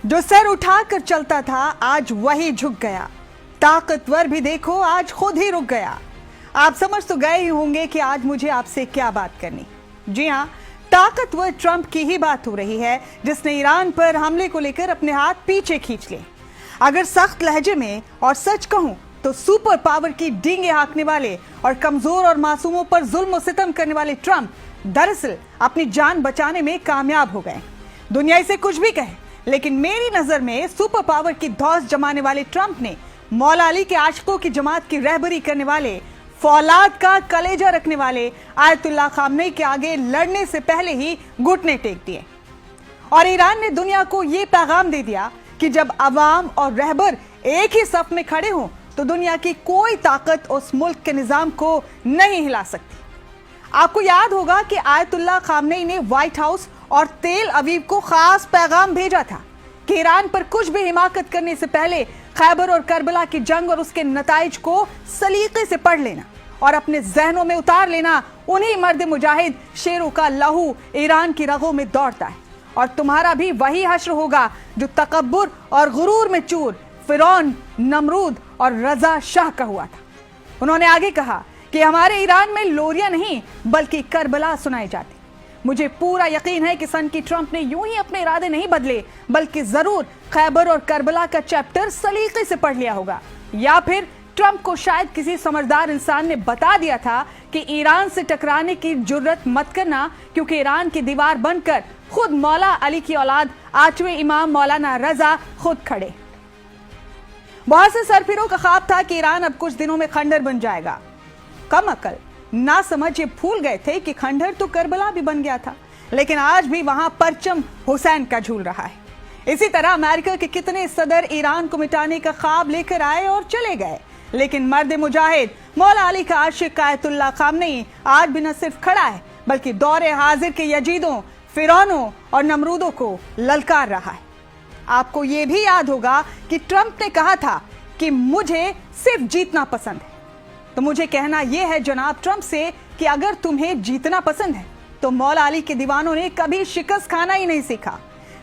जो सर उठाकर चलता था आज वही झुक गया, ताकतवर भी देखो आज खुद ही रुक गया। आप समझ तो गए ही होंगे कि आज मुझे आपसे क्या बात करनी। जी हाँ, ताकतवर ट्रंप की ही बात हो रही है, जिसने ईरान पर हमले को लेकर अपने हाथ पीछे खींच लिए। अगर सख्त लहजे में और सच कहूं तो सुपर पावर की डींगे हाँकने वाले और कमजोर और मासूमों पर जुल्म और सितम करने वाले ट्रंप दरअसल अपनी जान बचाने में कामयाब हो गए। दुनिया इसे कुछ भी कहे, लेकिन मेरी नजर में सुपर पावर की धौस जमाने वाले ट्रंप ने मौला अली के आशिकों की जमात की रहबरी करने वाले, फौलाद का कलेजा रखने वाले आयतुल्लाह खामनेई के आगे लड़ने से पहले ही घुटने टेक दिए। और ईरान ने दुनिया को यह पैगाम दे दिया कि जब अवाम और रहबर एक ही सफ में खड़े हों तो दुनिया की कोई ताकत उस मुल्क के निजाम को नहीं हिला सकती। आपको याद होगा कि आयतुल्लाह खामनेई ने व्हाइट हाउस और तेल अवीव को खास पैगाम भेजा था कि ईरान पर कुछ भी हिमाकत करने से पहले खैबर और करबला की जंग और उसके नताइज को सलीके से पढ़ लेना और अपने जहनों में उतार लेना। उन्हीं मर्द मुजाहिद शेरों का लहू ईरान की रगों में दौड़ता है और तुम्हारा भी वही हश्र होगा जो तकब्बुर और गुरूर में चूर फिरौन, नमरूद और रजा शाह का हुआ था। उन्होंने आगे कहा कि हमारे ईरान में लोरियां नहीं बल्कि करबला सुनाई जाती। मुझे पूरा यकीन है कि सन की ट्रंप ने यूं ही अपने इरादे नहीं बदले, बल्कि जरूर खैबर और करबला का चैप्टर सलीके से पढ़ लिया होगा, या फिर ट्रंप को शायद किसी समझदार इंसान ने बता दिया था कि ईरान से टकराने की जुर्रत मत करना, क्योंकि ईरान की दीवार बनकर खुद मौला अली की औलाद 8वें इमाम मौलाना रजा खुद खड़े। बहुत से सरफिरों का ख्वाब था कि ईरान अब कुछ दिनों में खंडर बन जाएगा। कम अकल ना समझ ये भूल गए थे कि खंडर तो करबला भी बन गया था, लेकिन आज भी वहां परचम हुसैन का झूल रहा है। इसी तरह अमेरिका के कितने सदर ईरान को मिटाने का ख्वाब लेकर आए और चले गए, लेकिन मर्द मुजाहिद मौला अली का आशिक आयतुल्लाह खामनेई आज भी न सिर्फ खड़ा है बल्कि दौरे हाजिर के यजीदों, फिरौनों और नमरूदों को ललकार रहा है। आपको यह भी याद होगा कि ट्रंप ने कहा था कि मुझे सिर्फ जीतना पसंद है। तो मुझे कहना यह है जनाब ट्रंप से कि अगर तुम्हें जीतना पसंद है तो मौला अली के दीवानों ने कभी शिकस्त खाना ही नहीं सीखा।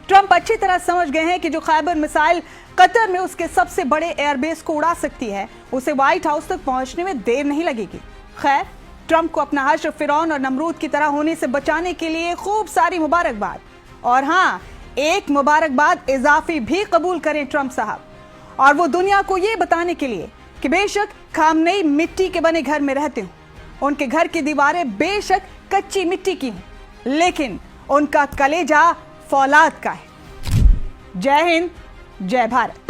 ट्रंप अच्छी तरह समझ गए हैं कि जो खैबर मिसाइल कतर में उसके सबसे बड़े एयरबेस को उड़ा सकती है, उसे व्हाइट हाउस तक पहुंचने में देर नहीं लगेगी। खैर, ट्रंप को अपना हश्र फिरौन और नमरूद की तरह होने से बचाने के लिए खूब सारी मुबारकबाद। और हाँ, एक मुबारकबाद इजाफी भी कबूल करें ट्रंप साहब, और वो दुनिया को ये बताने के लिए कि बेशक खामनेई मिट्टी के बने घर में रहते हो, उनके घर की दीवारें बेशक कच्ची मिट्टी की हों, लेकिन उनका कलेजा फौलाद का है। जय हिंद, जय भारत।